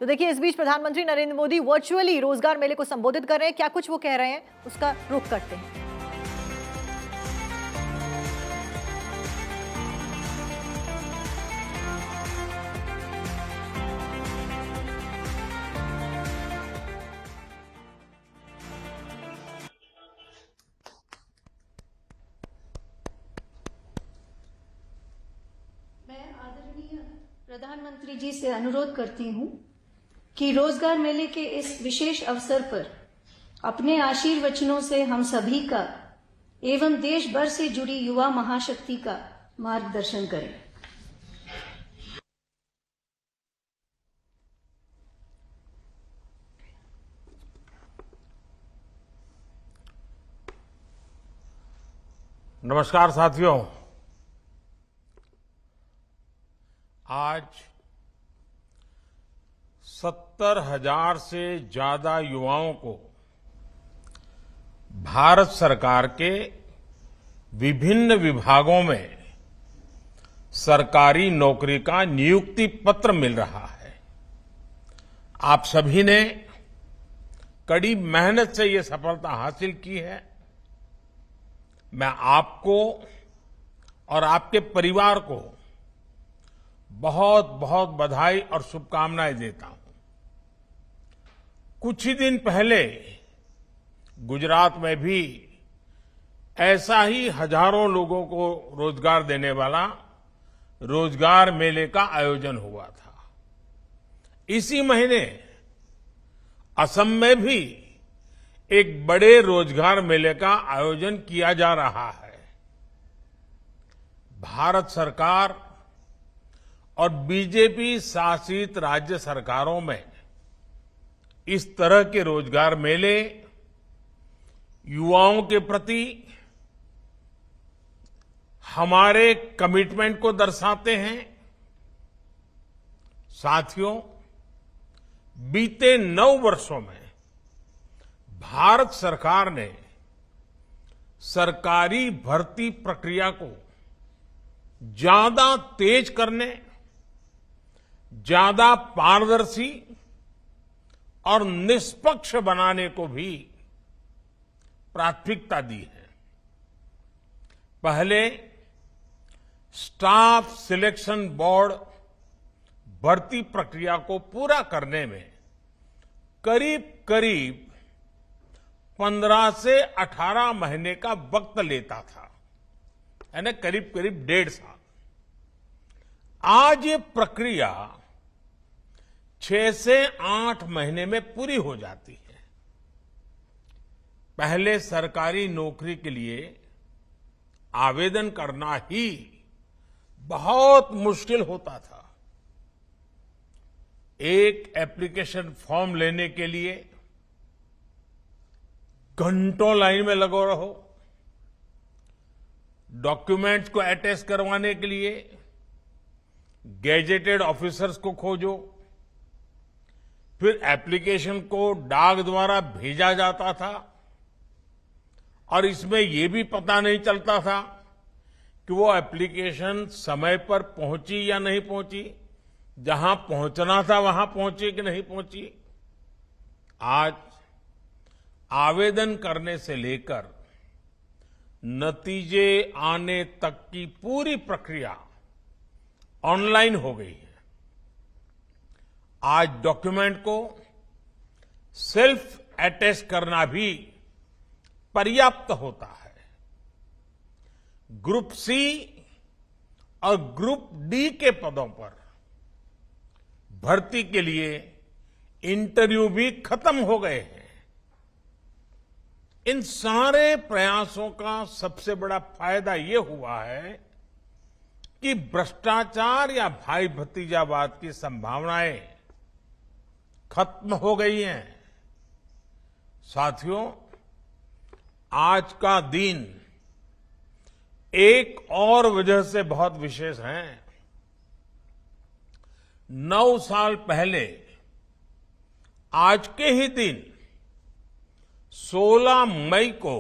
तो देखिए, इस बीच प्रधानमंत्री नरेंद्र मोदी वर्चुअली रोजगार मेले को संबोधित कर रहे हैं। क्या कुछ वो कह रहे हैं, उसका रुख करते हैं। मैं आदरणीय प्रधानमंत्री जी से अनुरोध करती हूं कि रोजगार मेले के इस विशेष अवसर पर अपने आशीर्वचनों से हम सभी का एवं देश भर से जुड़ी युवा महाशक्ति का मार्गदर्शन करें। नमस्कार साथियों, आज 70,000 से ज्यादा युवाओं को भारत सरकार के विभिन्न विभागों में सरकारी नौकरी का नियुक्ति पत्र मिल रहा है। आप सभी ने कड़ी मेहनत से ये सफलता हासिल की है। मैं आपको और आपके परिवार को बहुत बहुत बधाई और शुभकामनाएं देता हूं। कुछ ही दिन पहले गुजरात में भी ऐसा ही हजारों लोगों को रोजगार देने वाला रोजगार मेले का आयोजन हुआ था। इसी महीने असम में भी एक बड़े रोजगार मेले का आयोजन किया जा रहा है। भारत सरकार और बीजेपी शासित राज्य सरकारों में इस तरह के रोजगार मेले युवाओं के प्रति हमारे कमिटमेंट को दर्शाते हैं। साथियों, बीते 9 वर्षों में भारत सरकार ने सरकारी भर्ती प्रक्रिया को ज्यादा तेज करने, ज्यादा पारदर्शी और निष्पक्ष बनाने को भी प्राथमिकता दी है। पहले स्टाफ सिलेक्शन बोर्ड भर्ती प्रक्रिया को पूरा करने में करीब करीब 15 से 18 महीने का वक्त लेता था, यानी करीब करीब 1.5 साल। आज ये प्रक्रिया 6 से 8 महीने में पूरी हो जाती है। पहले सरकारी नौकरी के लिए आवेदन करना ही बहुत मुश्किल होता था। एक एप्लीकेशन फॉर्म लेने के लिए घंटों लाइन में लगो रहो, डॉक्यूमेंट्स को अटैच करवाने के लिए गैजेटेड ऑफिसर्स को खोजो, फिर एप्लीकेशन को डाक द्वारा भेजा जाता था और इसमें यह भी पता नहीं चलता था कि वो एप्लीकेशन समय पर पहुंची या नहीं पहुंची, जहां पहुंचना था वहां पहुंची कि नहीं पहुंची। आज आवेदन करने से लेकर नतीजे आने तक की पूरी प्रक्रिया ऑनलाइन हो गई है। आज डॉक्यूमेंट को सेल्फ अटेस्ट करना भी पर्याप्त होता है। ग्रुप सी और ग्रुप डी के पदों पर भर्ती के लिए इंटरव्यू भी खत्म हो गए हैं। इन सारे प्रयासों का सबसे बड़ा फायदा ये हुआ है कि भ्रष्टाचार या भाई भतीजावाद की संभावनाएं खत्म हो गई हैं। साथियों, आज का दिन एक और वजह से बहुत विशेष है। 9 साल पहले आज के ही दिन 16 मई को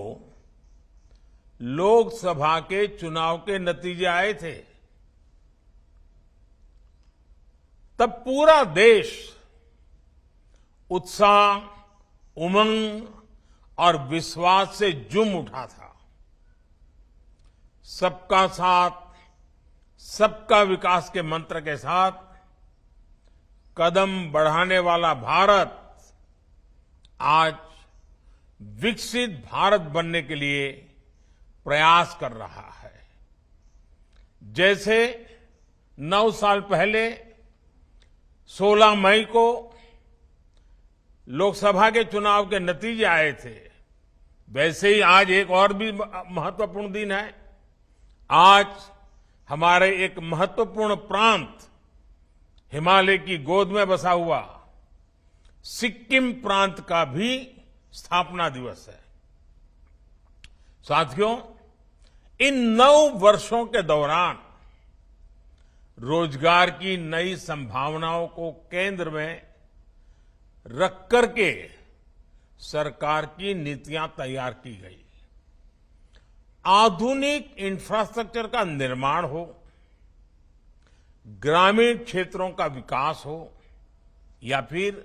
लोकसभा के चुनाव के नतीजे आए थे। तब पूरा देश उत्साह, उमंग और विश्वास से झूम उठा था। सबका साथ, सबका विकास के मंत्र के साथ कदम बढ़ाने वाला भारत आज विकसित भारत बनने के लिए प्रयास कर रहा है। जैसे 9 साल पहले 16 मई को लोकसभा के चुनाव के नतीजे आए थे, वैसे ही आज एक और भी महत्वपूर्ण दिन है। आज हमारे एक महत्वपूर्ण प्रांत, हिमालय की गोद में बसा हुआ सिक्किम प्रांत का भी स्थापना दिवस है। साथियों, इन 9 वर्षों के दौरान रोजगार की नई संभावनाओं को केंद्र में रख करके सरकार की नीतियां तैयार की गई। आधुनिक इंफ्रास्ट्रक्चर का निर्माण हो, ग्रामीण क्षेत्रों का विकास हो या फिर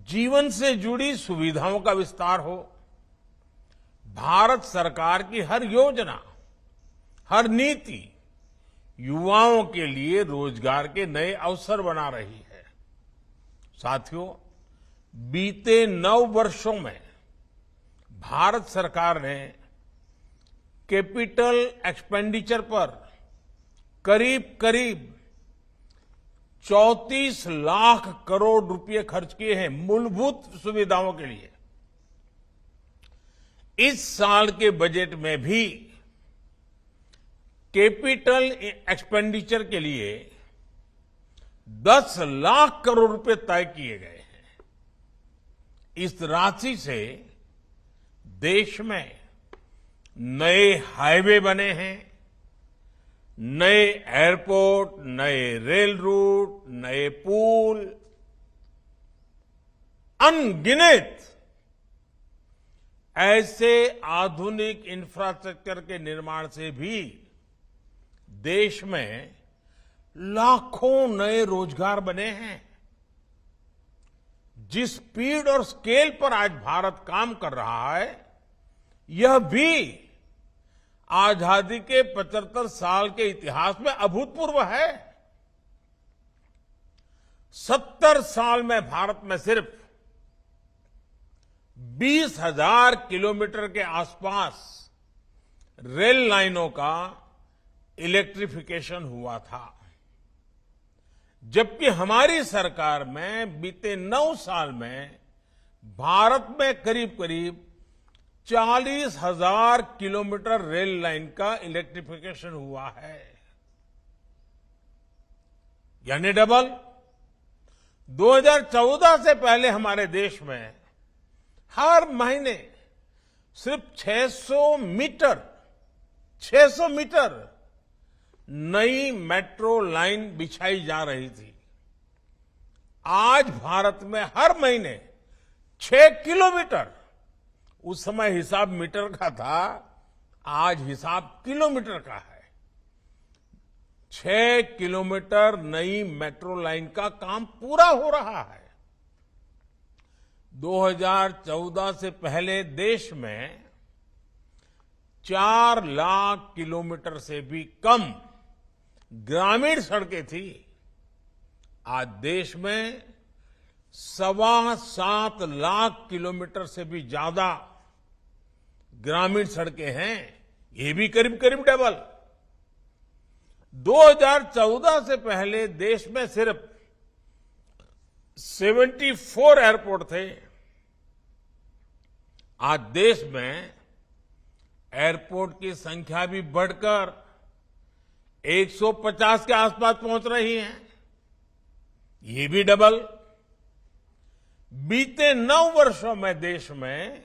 जीवन से जुड़ी सुविधाओं का विस्तार हो, भारत सरकार की हर योजना, हर नीति युवाओं के लिए रोजगार के नए अवसर बना रही है। साथियों, बीते 9 वर्षों में भारत सरकार ने कैपिटल एक्सपेंडिचर पर करीब करीब 34 लाख करोड़ रुपए खर्च किए हैं मूलभूत सुविधाओं के लिए। इस साल के बजट में भी कैपिटल एक्सपेंडिचर के लिए 10 लाख करोड़ रुपए तय किए गए हैं। इस राशि से देश में नए हाईवे बने हैं, नए एयरपोर्ट, नए रेल रूट, नए पुल, अनगिनत ऐसे आधुनिक इंफ्रास्ट्रक्चर के निर्माण से भी देश में लाखों नए रोजगार बने हैं। जिस स्पीड और स्केल पर आज भारत काम कर रहा है, यह भी आजादी के 75 साल के इतिहास में अभूतपूर्व है। 70 साल में भारत में सिर्फ 20,000 किलोमीटर के आसपास रेल लाइनों का इलेक्ट्रिफिकेशन हुआ था, जबकि हमारी सरकार में बीते 9 साल में भारत में करीब करीब 40,000 किलोमीटर रेल लाइन का इलेक्ट्रिफिकेशन हुआ है, यानी डबल। 2014 से पहले हमारे देश में हर महीने सिर्फ 600 मीटर नई मेट्रो लाइन बिछाई जा रही थी। आज भारत में हर महीने 6 किलोमीटर, उस समय हिसाब मीटर का था, आज हिसाब किलोमीटर का है, 6 किलोमीटर नई मेट्रो लाइन का काम पूरा हो रहा है। 2014 से पहले देश में 4 लाख किलोमीटर से भी कम ग्रामीण सड़कें थी। आज देश में 7.25 लाख किलोमीटर से भी ज्यादा ग्रामीण सड़कें हैं, ये भी करीब करीब डबल। 2014 से पहले देश में सिर्फ 74 एयरपोर्ट थे। आज देश में एयरपोर्ट की संख्या भी बढ़कर 150 के आसपास पहुंच रही है, ये भी डबल। बीते 9 वर्षों में देश में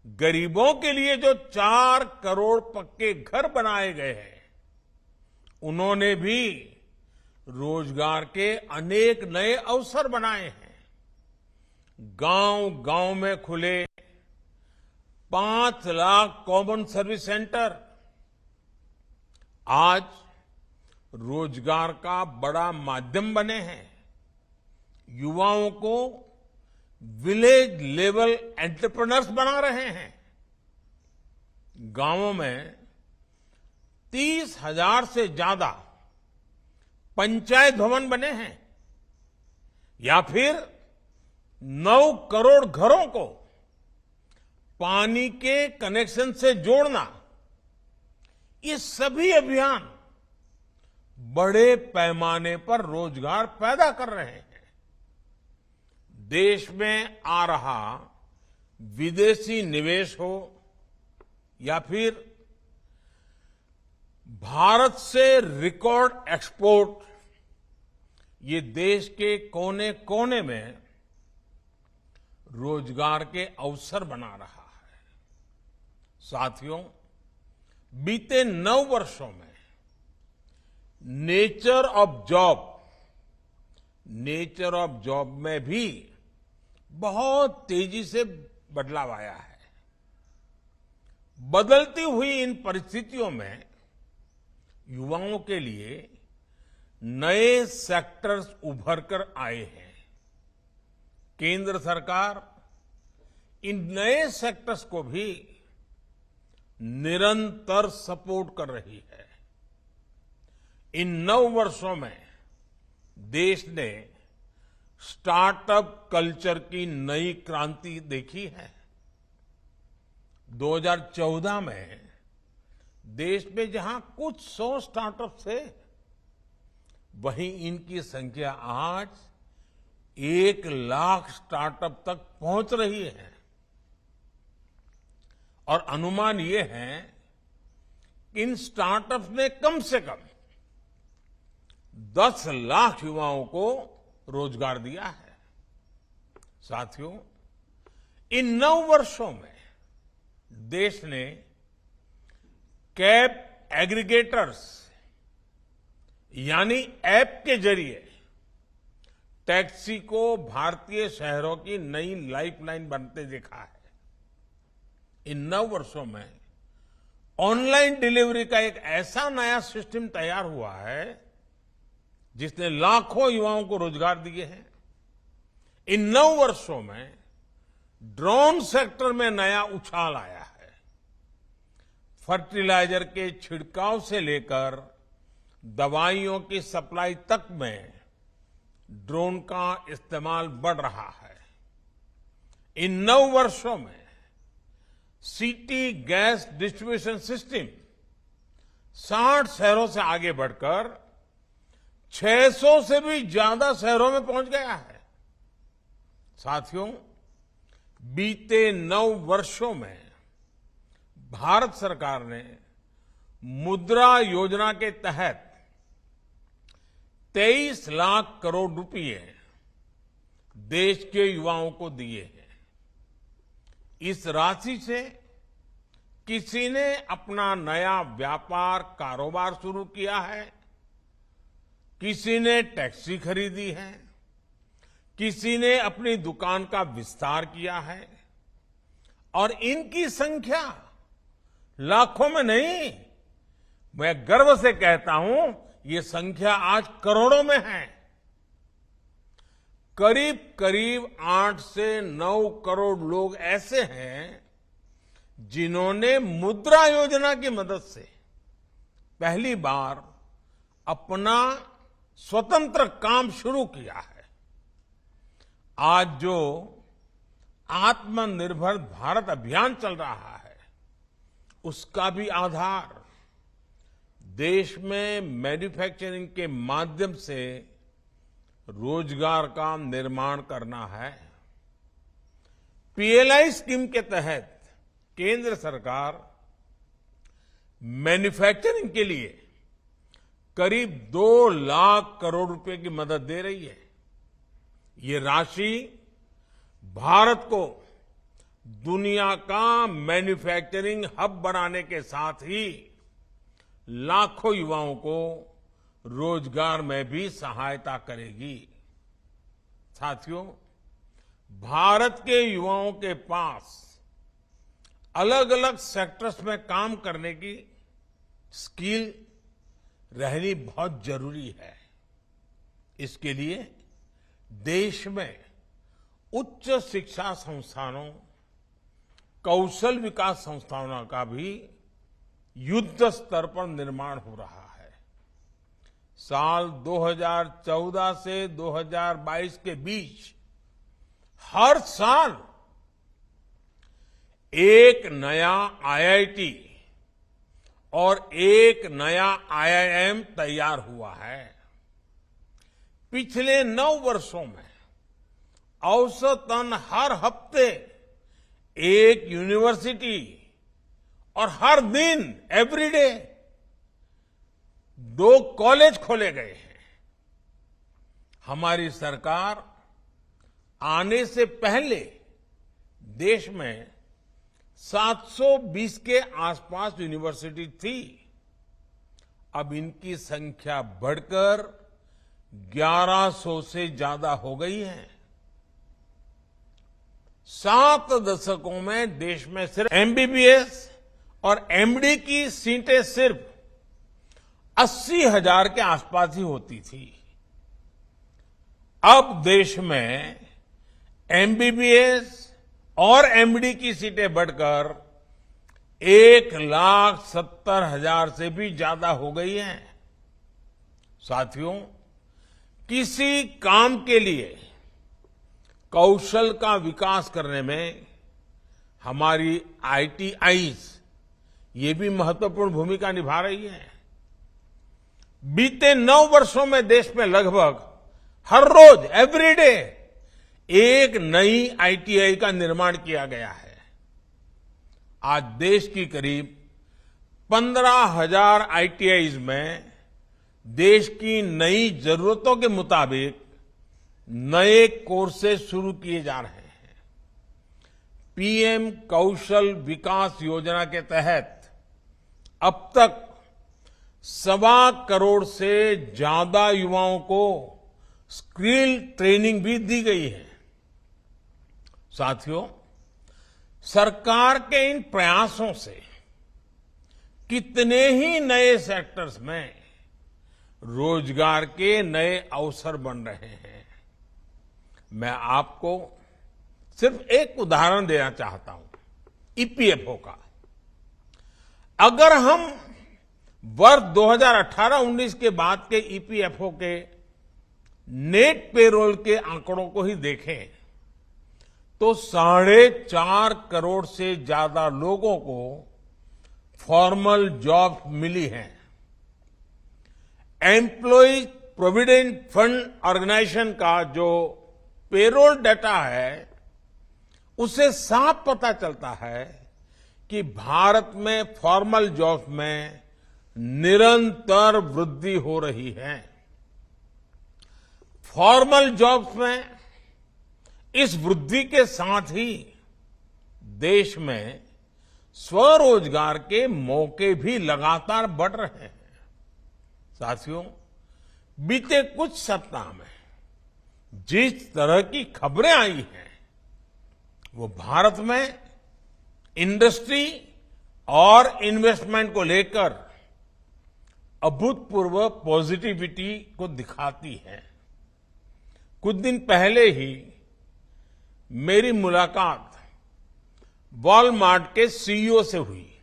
गरीबों के लिए जो 4 करोड़ पक्के घर बनाए गए हैं, उन्होंने भी रोजगार के अनेक नए अवसर बनाए हैं। गांव-गांव में खुले 5 लाख कॉमन सर्विस सेंटर आज रोजगार का बड़ा माध्यम बने हैं। युवाओं को विलेज लेवल एंटरप्रेन्योर्स बना रहे हैं। गांवों में 30,000 से ज्यादा पंचायत भवन बने हैं, या फिर 9 करोड़ घरों को पानी के कनेक्शन से जोड़ना, ये सभी अभियान बड़े पैमाने पर रोजगार पैदा कर रहे हैं। देश में आ रहा विदेशी निवेश हो या फिर भारत से रिकॉर्ड एक्सपोर्ट, ये देश के कोने कोने में रोजगार के अवसर बना रहा है। साथियों, बीते 9 वर्षों में नेचर ऑफ जॉब में भी बहुत तेजी से बदलाव आया है। बदलती हुई इन परिस्थितियों में युवाओं के लिए नए सेक्टर्स उभर कर आए हैं। केंद्र सरकार इन नए सेक्टर्स को भी निरंतर सपोर्ट कर रही है। इन 9 वर्षों में देश ने स्टार्टअप कल्चर की नई क्रांति देखी है। 2014 में देश में जहां कुछ 100 स्टार्टअप थे, वहीं इनकी संख्या आज 1 लाख स्टार्टअप तक पहुंच रही है। और अनुमान ये है कि इन स्टार्टअप्स ने कम से कम 10 लाख युवाओं को रोजगार दिया है। साथियों, इन 9 वर्षों में देश ने कैब एग्रीगेटर्स यानी ऐप के जरिए टैक्सी को भारतीय शहरों की नई लाइफलाइन बनते देखा है। इन 9 वर्षों में ऑनलाइन डिलीवरी का एक ऐसा नया सिस्टम तैयार हुआ है जिसने लाखों युवाओं को रोजगार दिए हैं। इन 9 वर्षों में ड्रोन सेक्टर में नया उछाल आया है। फर्टिलाइजर के छिड़काव से लेकर दवाइयों की सप्लाई तक में ड्रोन का इस्तेमाल बढ़ रहा है। इन 9 वर्षों में सिटी गैस डिस्ट्रीब्यूशन सिस्टम 60 शहरों से आगे बढ़कर 600 से भी ज्यादा शहरों में पहुंच गया है। साथियों, बीते 9 वर्षों में भारत सरकार ने मुद्रा योजना के तहत 23 लाख करोड़ रुपए देश के युवाओं को दिए हैं। इस राशि से किसी ने अपना नया व्यापार कारोबार शुरू किया है, किसी ने टैक्सी खरीदी है, किसी ने अपनी दुकान का विस्तार किया है, और इनकी संख्या लाखों में नहीं, मैं गर्व से कहता हूं, ये संख्या आज करोड़ों में है। करीब करीब 8 से 9 करोड़ लोग ऐसे हैं जिन्होंने मुद्रा योजना की मदद से पहली बार अपना स्वतंत्र काम शुरू किया है। आज जो आत्मनिर्भर भारत अभियान चल रहा है, उसका भी आधार देश में मैन्युफैक्चरिंग के माध्यम से रोजगार का निर्माण करना है। पीएलआई स्कीम के तहत केंद्र सरकार मैन्युफैक्चरिंग के लिए करीब 2 लाख करोड़ रुपए की मदद दे रही है। ये राशि भारत को दुनिया का मैन्युफैक्चरिंग हब बनाने के साथ ही लाखों युवाओं को रोजगार में भी सहायता करेगी। साथियों, भारत के युवाओं के पास अलग अलग सेक्टर्स में काम करने की स्किल रहनी बहुत जरूरी है। इसके लिए देश में उच्च शिक्षा संस्थानों, कौशल विकास संस्थानों का भी युद्ध स्तर पर निर्माण हो रहा है। साल 2014 से 2022 के बीच हर साल एक नया आईआईटी और एक नया आईआईएम तैयार हुआ है। पिछले 9 वर्षों में औसतन हर हफ्ते एक यूनिवर्सिटी और हर दिन एवरीडे 2 कॉलेज खोले गए हैं। हमारी सरकार आने से पहले देश में 720 के आसपास यूनिवर्सिटी थी। अब इनकी संख्या बढ़कर 1100 से ज्यादा हो गई है। 7 दशकों में देश में सिर्फ एमबीबीएस और एमडी की सीटें सिर्फ 80,000 के आसपास ही होती थी। अब देश में एमबीबीएस और एमडी की सीटें बढ़कर 1,70,000 से भी ज्यादा हो गई हैं। साथियों, किसी काम के लिए कौशल का विकास करने में हमारी आईटीआईज ये भी महत्वपूर्ण भूमिका निभा रही है। बीते 9 वर्षों में देश में लगभग हर रोज एवरीडे एक नई आईटीआई का निर्माण किया गया है। आज देश की करीब 15,000 आईटीआईज में देश की नई जरूरतों के मुताबिक नए कोर्सेज शुरू किए जा रहे हैं। पीएम कौशल विकास योजना के तहत अब तक 1.25 करोड़ से ज्यादा युवाओं को स्किल ट्रेनिंग भी दी गई है। साथियों, सरकार के इन प्रयासों से कितने ही नए सेक्टर्स में रोजगार के नए अवसर बन रहे हैं। मैं आपको सिर्फ एक उदाहरण देना चाहता हूं, ईपीएफओ का। अगर हम वर्ष 2018-19 के बाद के ईपीएफओ के नेट पेरोल के आंकड़ों को ही देखें तो 4.5 करोड़ से ज्यादा लोगों को फॉर्मल जॉब मिली हैं। एम्प्लॉयज प्रोविडेंट फंड ऑर्गेनाइजेशन का जो पेरोल डाटा है उससे साफ पता चलता है कि भारत में फॉर्मल जॉब्स में निरंतर वृद्धि हो रही है। फॉर्मल जॉब्स में इस वृद्धि के साथ ही देश में स्वरोजगार के मौके भी लगातार बढ़ रहे हैं। साथियों, बीते कुछ सप्ताह में जिस तरह की खबरें आई हैं वो भारत में इंडस्ट्री और इन्वेस्टमेंट को लेकर अभूतपूर्व पॉजिटिविटी को दिखाती है। कुछ दिन पहले ही मेरी मुलाकात वॉलमार्ट के सीईओ से हुई।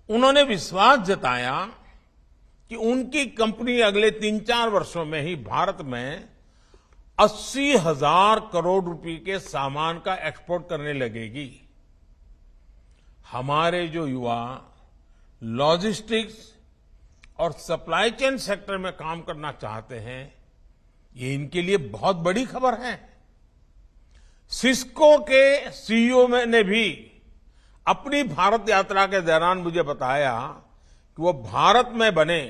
उन्होंने विश्वास जताया कि उनकी कंपनी अगले 3-4 वर्षों में ही भारत में 80,000 करोड़ रुपए के सामान का एक्सपोर्ट करने लगेगी। हमारे जो युवा लॉजिस्टिक्स और सप्लाई चेन सेक्टर में काम करना चाहते हैं, ये इनके लिए बहुत बड़ी खबर है। सिस्को के सीईओ ने भी अपनी भारत यात्रा के दौरान मुझे बताया कि वो भारत में बने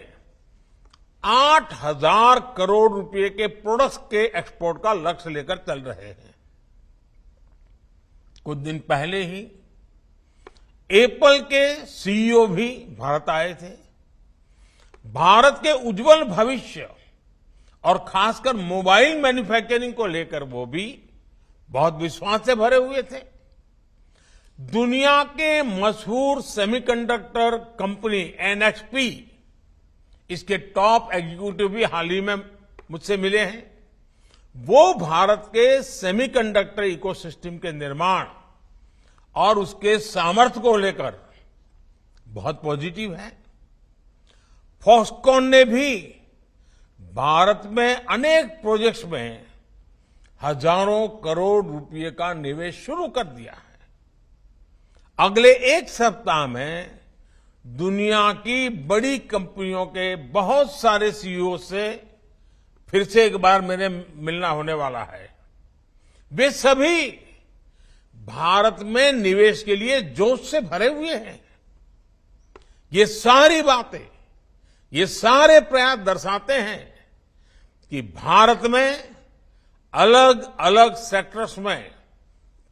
8,000 करोड़ रुपए के प्रोडक्ट्स के एक्सपोर्ट का लक्ष्य लेकर चल रहे हैं। कुछ दिन पहले ही एप्पल के सीईओ भी भारत आए थे। भारत के उज्जवल भविष्य और खासकर मोबाइल मैन्युफैक्चरिंग को लेकर वो भी बहुत विश्वास से भरे हुए थे। दुनिया के मशहूर सेमीकंडक्टर कंपनी एनएक्सपी, इसके टॉप एग्जीक्यूटिव भी हाल ही में मुझसे मिले हैं। वो भारत के सेमीकंडक्टर इकोसिस्टम के निर्माण और उसके सामर्थ्य को लेकर बहुत पॉजिटिव है। फॉक्सकॉन ने भी भारत में अनेक प्रोजेक्ट्स में हजारों करोड़ रुपए का निवेश शुरू कर दिया है। अगले एक सप्ताह में दुनिया की बड़ी कंपनियों के बहुत सारे सीईओ से फिर से एक बार मेरे मिलना होने वाला है। वे सभी भारत में निवेश के लिए जोश से भरे हुए हैं। ये सारी बातें, ये सारे प्रयास दर्शाते हैं कि भारत में अलग अलग सेक्टर्स में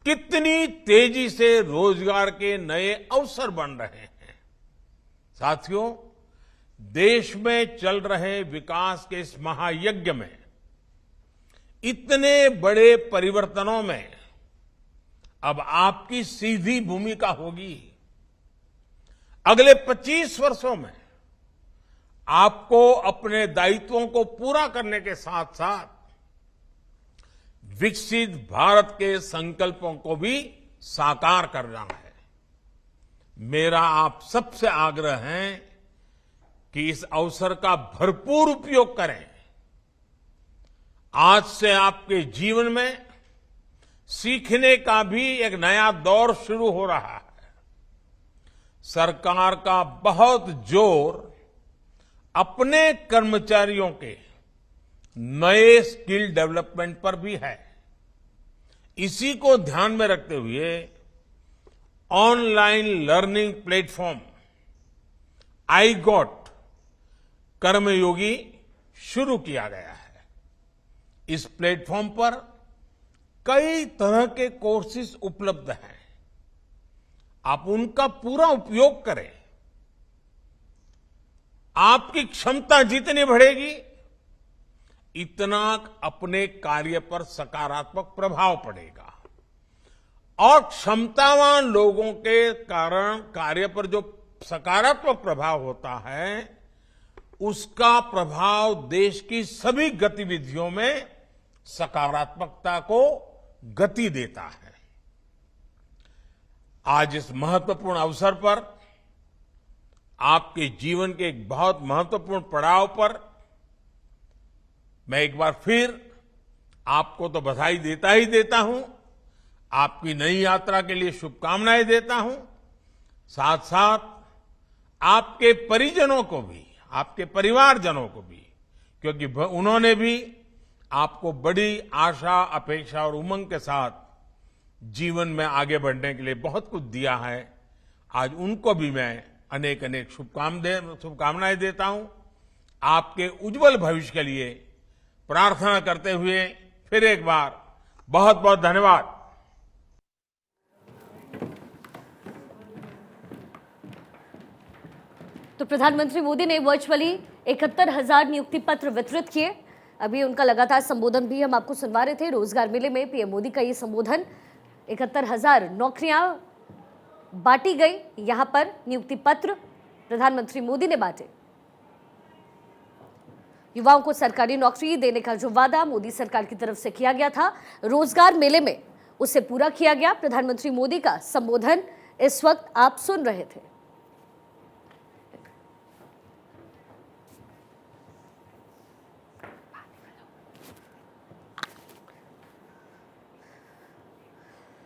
कितनी तेजी से रोजगार के नए अवसर बन रहे हैं। साथियों, देश में चल रहे विकास के इस महायज्ञ में इतने बड़े परिवर्तनों में अब आपकी सीधी भूमिका होगी। अगले 25 वर्षों में आपको अपने दायित्वों को पूरा करने के साथ साथ विकसित भारत के संकल्पों को भी साकार करना है। मेरा आप सबसे आग्रह है कि इस अवसर का भरपूर उपयोग करें। आज से आपके जीवन में सीखने का भी एक नया दौर शुरू हो रहा है। सरकार का बहुत जोर अपने कर्मचारियों के नए स्किल डेवलपमेंट पर भी है। इसी को ध्यान में रखते हुए ऑनलाइन लर्निंग प्लेटफॉर्म iGOT कर्मयोगी शुरू किया गया है। इस प्लेटफॉर्म पर कई तरह के कोर्सेज उपलब्ध हैं। आप उनका पूरा उपयोग करें। आपकी क्षमता जितनी बढ़ेगी, इतना अपने कार्य पर सकारात्मक प्रभाव पड़ेगा और क्षमतावान लोगों के कारण कार्य पर जो सकारात्मक प्रभाव होता है, उसका प्रभाव देश की सभी गतिविधियों में सकारात्मकता को गति देता है। आज इस महत्वपूर्ण अवसर पर आपके जीवन के एक बहुत महत्वपूर्ण पड़ाव पर मैं एक बार फिर आपको तो बधाई देता ही देता हूं, आपकी नई यात्रा के लिए शुभकामनाएं देता हूं। साथ साथ आपके परिजनों को भी, आपके परिवारजनों को भी, क्योंकि उन्होंने भी आपको बड़ी आशा, अपेक्षा और उमंग के साथ जीवन में आगे बढ़ने के लिए बहुत कुछ दिया है। आज उनको भी मैं अनेक अनेक शुभकामनाएं देता हूं। आपके उज्जवल भविष्य के लिए प्रार्थना करते हुए फिर एक बार बहुत बहुत धन्यवाद। तो प्रधानमंत्री मोदी ने वर्चुअली 71,000 नियुक्ति पत्र वितरित किए। अभी उनका लगातार संबोधन भी हम आपको सुनवा रहे थे। रोजगार मेले में पीएम मोदी का ये संबोधन, 71,000 नौकरियां बांटी गई। यहां पर नियुक्ति पत्र प्रधानमंत्री मोदी ने बांटे। युवाओं को सरकारी नौकरी देने का जो वादा मोदी सरकार की तरफ से किया गया था रोजगार मेले में, उसे पूरा किया गया। प्रधानमंत्री मोदी का संबोधन इस वक्त आप सुन रहे थे।